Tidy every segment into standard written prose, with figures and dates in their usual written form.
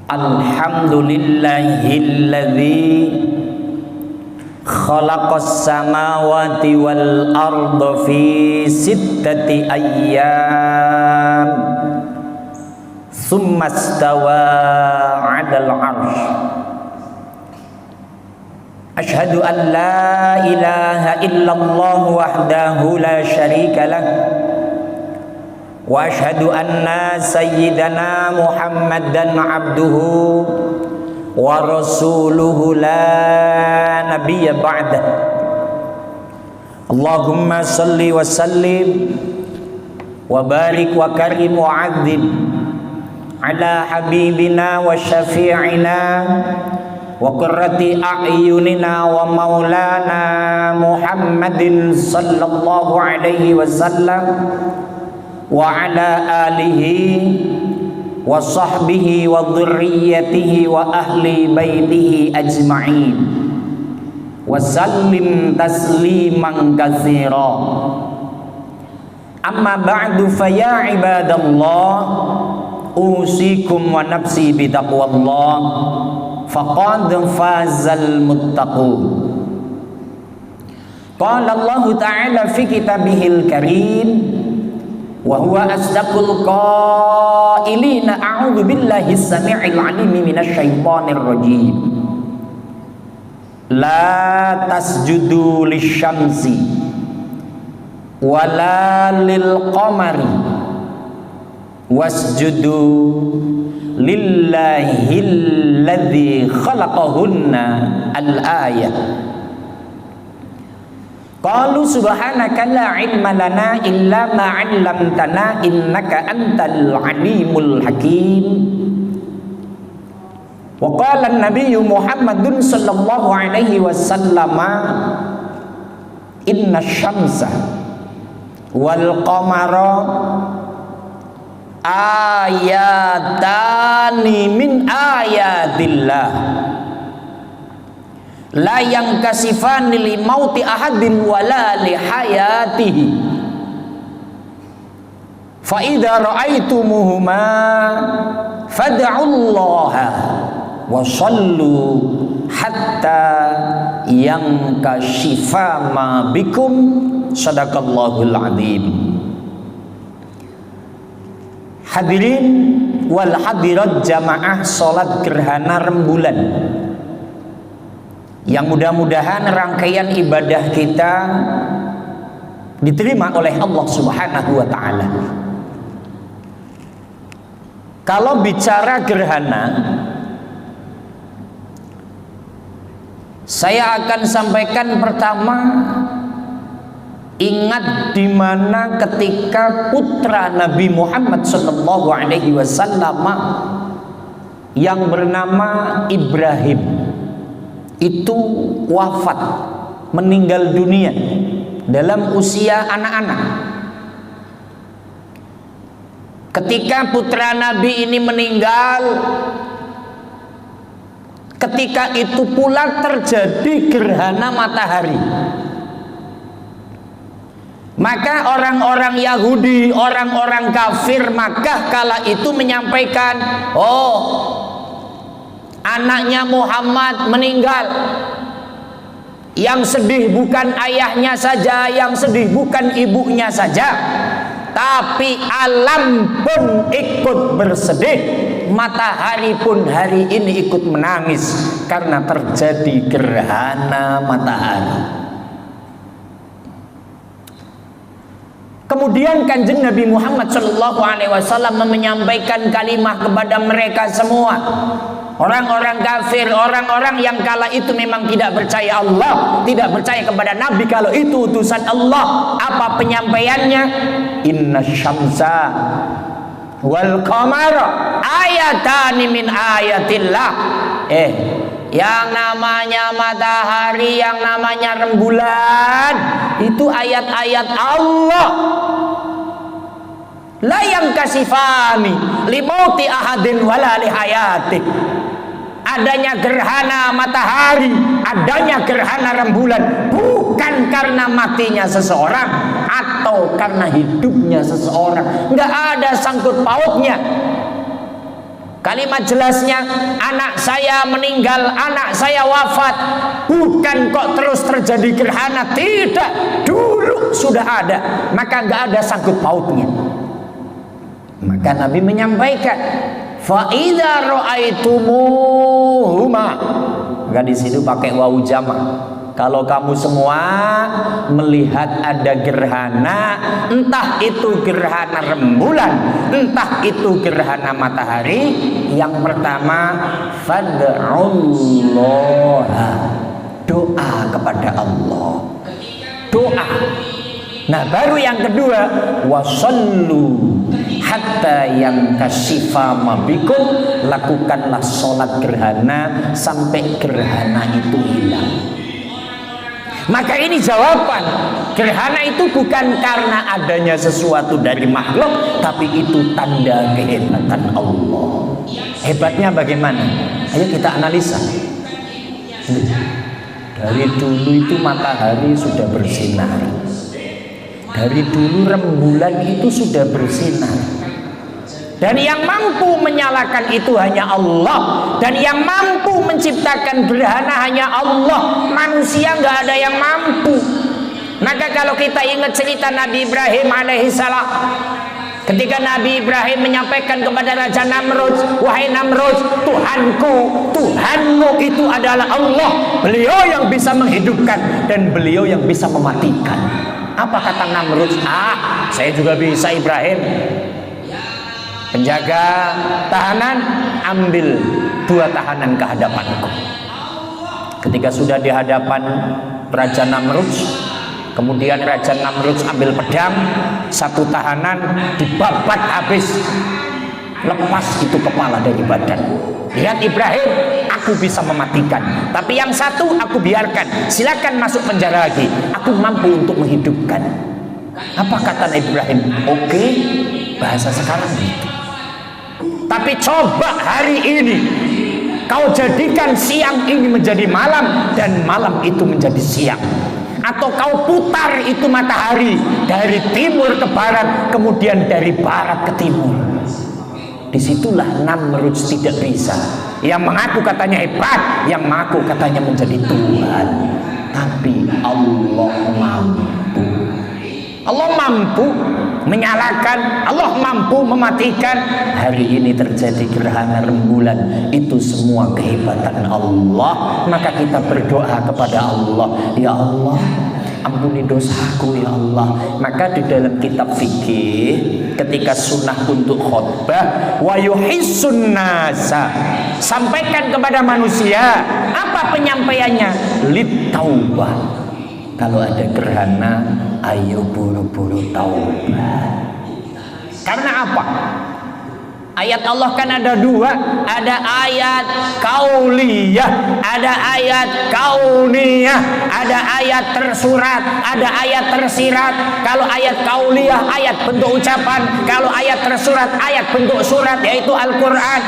Alhamdulillahilladzi khalaqas samawati wal arda fi sittati ayyam tsumma istawa 'alal 'arsy. Asyhadu an la ilaha illallah wahdahu la syarika lah wa asyhadu anna sayyidana Muhammadan abduhu wa rasuluhu la nabiyya ba'dah. Allahumma salli wa sallim wa barik wa karim wa 'adzim ala habibina wa syafi'ina wa qurrati a'yunina wa maulana Muhammadin sallallahu alaihi wasallam wa ala alihi wa sahbihi wa dhurriyyatihi wa ahli baitihi ajma'in wa sallim tasliman katsira. Amma ba'du, fa ya ibadallah, usikum wa nafsi bi taqwallah, faqad fazal muttaqun. Qala Allah ta'ala fi kitabihil karim wa huwa asdaqul qailina, a'udzu billahi as-sami'il 'alim minasy syaithanir rajim. La tasjudu lisyamsi wala lil qamari wasjudu lillahilladzi khalaqahunna. Al-ayah. Qalu subhanaka la ilma lana illa ma 'allamtana innaka antal alimul hakim. Wa qala an-nabiyyu Muhammadun sallallahu alaihi wasallam, inna syamsa wal qamara ayatani min ayatillah la yankasifani li mauti ahadin wala li hayatihi fa idza ra'aitumuhuma fad'ullaha wa sallu hatta yankashifa ma bikum. Sadaqallahul azim. Hadirin wal hadirat jamaah salat gerhana rembulan, yang mudah-mudahan rangkaian ibadah kita diterima oleh Allah Subhanahu wa ta'ala. Kalau bicara gerhana, saya akan sampaikan pertama, ingat di mana ketika putra Nabi Muhammad sallallahu alaihi wasallam yang bernama Ibrahim itu wafat, meninggal dunia dalam usia anak-anak. Ketika putra Nabi ini meninggal, ketika itu pula terjadi gerhana matahari. Maka orang-orang Yahudi, orang-orang kafir Makkah kala itu menyampaikan, oh, anaknya Muhammad meninggal. Yang sedih bukan ayahnya saja, yang sedih bukan ibunya saja, tapi alam pun ikut bersedih. Matahari pun hari ini ikut menangis karena terjadi gerhana matahari. Kemudian Kanjeng Nabi Muhammad sallallahu alaihi wasallam menyampaikan kalimah kepada mereka semua, orang-orang kafir, orang-orang yang kala itu memang tidak percaya Allah, tidak percaya kepada Nabi kalau itu utusan Allah. Apa penyampaiannya? Inna syamsa wal qamara ayatani min ayatillah. Yang namanya matahari, yang namanya rembulan, itu ayat-ayat Allah. La yankasifani limauti ahadin wala lihayati. Adanya gerhana matahari, adanya gerhana rembulan bukan karena matinya seseorang atau karena hidupnya seseorang. Nggak ada sangkut pautnya. Kalimat jelasnya, anak saya meninggal, anak saya wafat. Bukan kok terus terjadi gerhana, tidak. Dulu sudah ada, maka nggak ada sangkut pautnya. Maka Nabi menyampaikan, fa idza ra'aitumuhuma. Enggak di situ pakai wawu jama'. Kalau kamu semua melihat ada gerhana, entah itu gerhana rembulan, entah itu gerhana matahari, yang pertama fad'ullah, doa kepada Allah, doa. Nah baru yang kedua, wasallu hatta yang kasyifa mabikum, lakukanlah sholat gerhana sampai gerhana itu hilang. Maka ini jawaban, gerhana itu bukan karena adanya sesuatu dari makhluk, tapi itu tanda kehebatan Allah. Hebatnya bagaimana? Ayo kita analisa. Dari dulu itu matahari sudah bersinar, dari dulu rembulan itu sudah bersinar. Dan yang mampu menyalakan itu hanya Allah, dan yang mampu menciptakan gerhana hanya Allah. Manusia nggak ada yang mampu. Maka kalau kita ingat cerita Nabi Ibrahim alaihissalam, ketika Nabi Ibrahim menyampaikan kepada Raja Namrud, wahai Namrud, Tuhanmu itu adalah Allah. Beliau yang bisa menghidupkan dan beliau yang bisa mematikan. Apa kata Namrud? Saya juga bisa Ibrahim. Penjaga tahanan, ambil 2 tahanan ke hadapanku. Ketika sudah di hadapan Raja Namrud, kemudian Raja Namrud ambil pedang, 1 tahanan dibabat habis, lepas itu kepala dari badan. Lihat Ibrahim, aku bisa mematikan, tapi yang 1 aku biarkan, silakan masuk penjara lagi, aku mampu untuk menghidupkan. Apa kata Ibrahim? Oke, bahasa sekarang gitu. Tapi coba hari ini kau jadikan siang ini menjadi malam dan malam itu menjadi siang, atau kau putar itu matahari dari timur ke barat, kemudian dari barat ke timur. Disitulah Namrud tidak bisa. Yang mengaku katanya hebat, yang mengaku katanya menjadi Tuhan. Tapi Allah mampu. Allah mampu menyalakan, Allah mampu mematikan. Hari ini terjadi gerhana rembulan, itu semua kehebatan Allah. Maka kita berdoa kepada Allah, ya Allah, ampuni dosaku ya Allah. Maka di dalam kitab fikih, ketika sunnah untuk khutbah, wa yuhissun nasa, sampaikan kepada manusia. Apa penyampaiannya? Lit taubah. Kalau ada gerhana, ayo buru-buru taubat. Karena apa? Ayat Allah kan ada 2, ada ayat kauliyah, ada ayat kauniyah, ada ayat tersurat, ada ayat tersirat. Kalau ayat kauliyah, ayat bentuk ucapan. Kalau ayat tersurat, ayat bentuk surat, yaitu Al-Quran.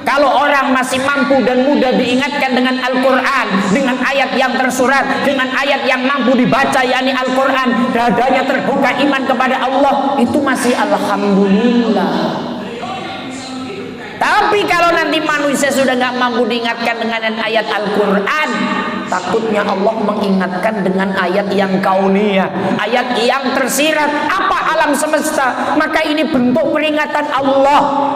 Kalau orang masih mampu dan mudah diingatkan dengan Al-Quran, dengan ayat yang tersurat, dengan ayat yang mampu dibaca, yakni Al-Quran, dadanya terbuka iman kepada Allah, itu masih alhamdulillah. Tapi kalau nanti manusia sudah nggak mampu diingatkan dengan ayat Al-Quran, takutnya Allah mengingatkan dengan ayat yang kauniyah, ayat yang tersirat. Apa alam semesta? Maka ini bentuk peringatan Allah.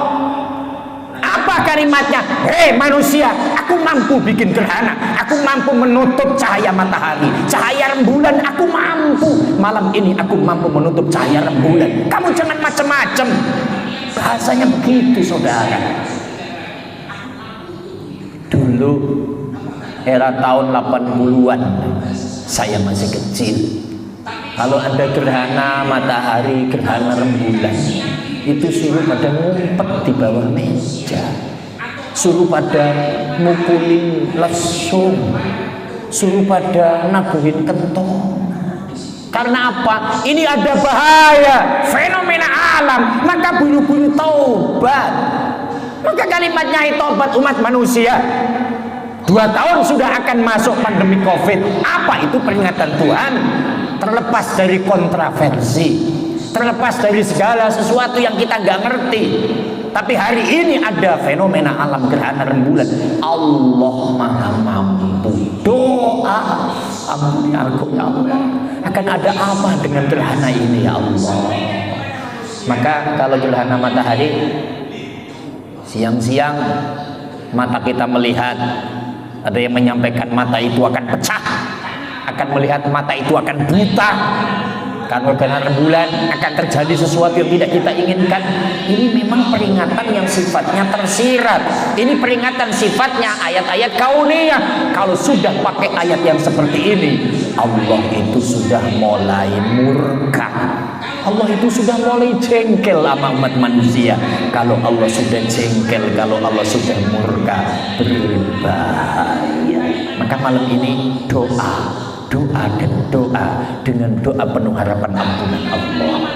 Apa kalimatnya? Hei manusia, aku mampu bikin gerhana, aku mampu menutup cahaya matahari, cahaya rembulan, aku mampu. Malam ini aku mampu menutup cahaya rembulan. Kamu jangan macam-macam. Bahasanya begitu saudara. Dulu era tahun 80-an, saya masih kecil. Kalau ada gerhana matahari, gerhana rembulan, itu suruh pada ngumpet di bawah meja, suruh pada mukulin lesung, suruh pada nabuhin kentong. Karena apa? Ini ada bahaya, fenomena alam, maka buru-buru taubat. Maka kalimatnya taubat umat manusia. 2 tahun sudah akan masuk pandemi COVID. Apa itu peringatan Tuhan? Terlepas dari kontroversi, terlepas dari segala sesuatu yang kita nggak ngerti, Tapi hari ini ada fenomena alam gerhana rembulan. Allah Maha mampu. Doa, ampuni aku ya Allah. Akan ada apa dengan gerhana ini ya Allah? Maka kalau gerhana matahari, siang-siang mata kita melihat, ada yang menyampaikan mata itu akan pecah, akan melihat mata itu akan buta. Karena gerhana rembulan akan terjadi sesuatu yang tidak kita inginkan. Ini memang peringatan yang sifatnya tersirat. Ini peringatan sifatnya ayat-ayat kauniyah. Kalau sudah pakai ayat yang seperti ini, Allah itu sudah mulai murka. Allah itu sudah mulai jengkel sama umat manusia. Kalau Allah sudah jengkel, kalau Allah sudah murka, berbahaya. Maka malam ini doa dan doa dengan doa penuh harapan ampunan Allah.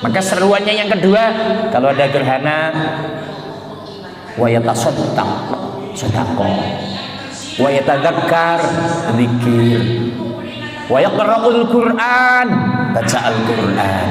Maka seruannya yang kedua, kalau ada gerhana, wa yatasaddaq, sedekah, wa yatadzakkar, zikir, wa yaqra'ul Qur'an, baca Al-Qur'an,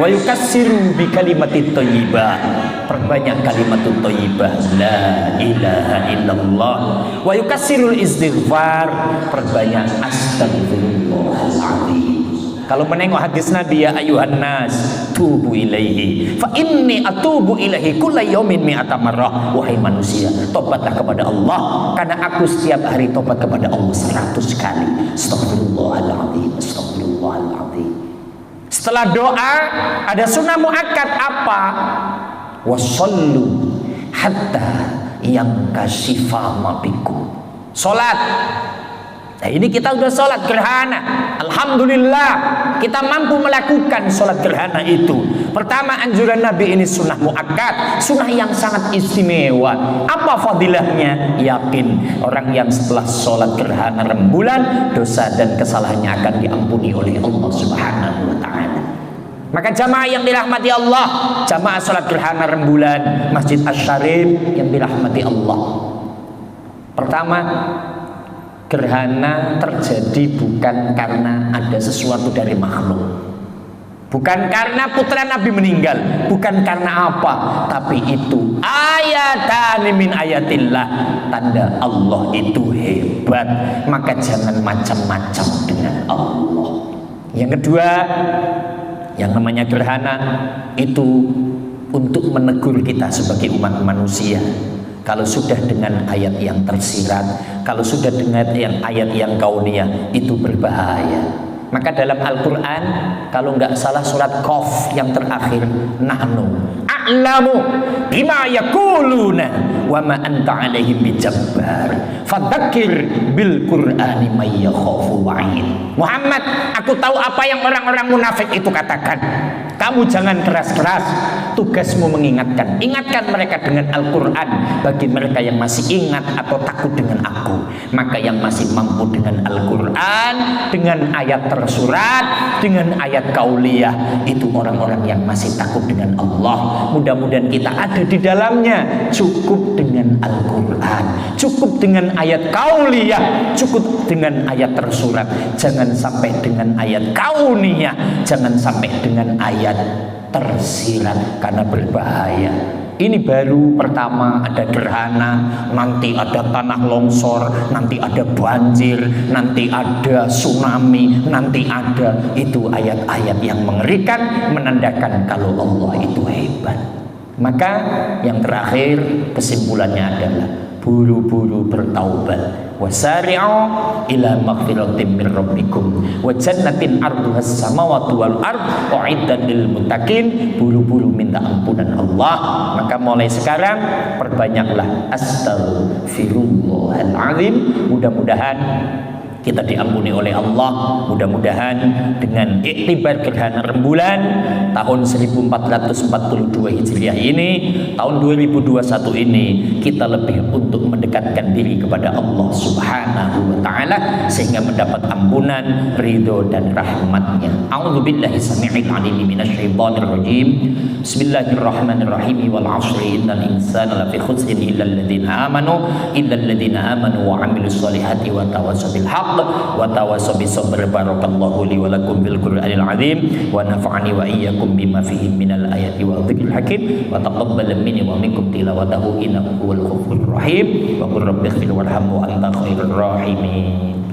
wa yukassiru bi kalimatit thayyibah, perbanyak kalimatut thayyibah, la ilaha illallah, wa yukassirul istighfar, perbanyak astagfirullahaladzim. Kalau menengok hadis Nabi, ya ayuhan nas tubu ilaihi fa inni atubu ilaihi kulla yaumin mi'ata marrah. Wahai manusia, tobatlah kepada Allah, karena aku setiap hari tobat kepada Allah 100 kali. Astagfirullahaladzim, astagfirullahaladzim. Setelah doa ada sunnah muakkad apa? Wasallu hatta yang kashifa mabiku. Salat. Nah, ini kita udah sholat gerhana. Alhamdulillah kita mampu melakukan sholat gerhana itu. Pertama, anjuran Nabi ini sunnah muakkad, sunnah yang sangat istimewa. Apa fadilahnya? Yakin orang yang setelah sholat gerhana rembulan, dosa dan kesalahannya akan diampuni oleh Allah Subhanahu wa ta'ala. Maka jamaah yang dirahmati Allah, jamaah sholat gerhana rembulan Masjid Asy-Syarif yang dirahmati Allah. Pertama, gerhana terjadi bukan karena ada sesuatu dari makhluk, bukan karena putra Nabi meninggal, bukan karena apa, tapi itu ayatan min ayatillah, tanda Allah itu hebat. Maka jangan macam-macam dengan Allah. Yang kedua, yang namanya gerhana itu untuk menegur kita sebagai umat manusia. Kalau sudah dengan ayat yang tersirat, kalau sudah dengan ayat yang kauniyah, itu berbahaya. Maka dalam Al-Quran, kalau nggak salah surat Qaf yang terakhir, nahnu a'lamu bima yakuluna wa ma anta alaihim bijabbar fadzakir bil qur'ani may yakhafu wa'id. Muhammad, aku tahu apa yang orang-orang munafik itu katakan. Kamu jangan keras-keras, tugasmu mengingatkan. Ingatkan mereka dengan Al-Quran. Bagi mereka yang masih ingat atau takut dengan aku, maka yang masih mampu dengan Al-Quran, dengan ayat tersurat, dengan ayat kauliyah, itu orang-orang yang masih takut dengan Allah. Mudah-mudahan kita ada di dalamnya. Cukup dengan Al-Quran, cukup dengan ayat kauliyah, cukup dengan ayat tersurat. Jangan sampai dengan ayat kauniyah, jangan sampai dengan ayat tersirat, karena berbahaya. Ini baru pertama ada gerhana, nanti ada tanah longsor, nanti ada banjir, nanti ada tsunami, nanti ada, itu ayat-ayat yang mengerikan, menandakan kalau Allah itu hebat. Maka yang terakhir kesimpulannya adalah buru-buru bertaubat. Wasari'u ila maghfiratin min rabbikum wa jannatin 'arduhas samawati wal ard u'iddat lil muttaqin. Buru-buru minta ampunan Allah. Maka mulai sekarang perbanyaklah astaghfirullahalazim. Mudah-mudahan kita diampuni oleh Allah. Mudah-mudahan dengan iktibar gerhana rembulan tahun 1442 Hijriah ini, tahun 2021 ini, kita lebih untuk mendekatkan diri kepada Allah Subhanahu wa ta'ala. taala sehingga mendapat ampunan, ridho dan rahmatnya. A'udzubillahi samii'il 'aliim minasyaitonir rajim. Bismillahirrahmanirrahim. Wal 'ashri innal insana lafi khusrin illal ladzina amanu wa 'amilus shalihati wa tawassaw bil haqq wa tawassaw bis sabr. Barakallahu li wa lakum bil Qur'anil 'azim wa nafa'ani wa iyyakum bima fihi minal ayati wa dzikril hakim wa taqabbal minni wa minkum tilawatahu innahu huwal ghafurur rahim wa qur rabbighfir warham wa anta khairur rahimin.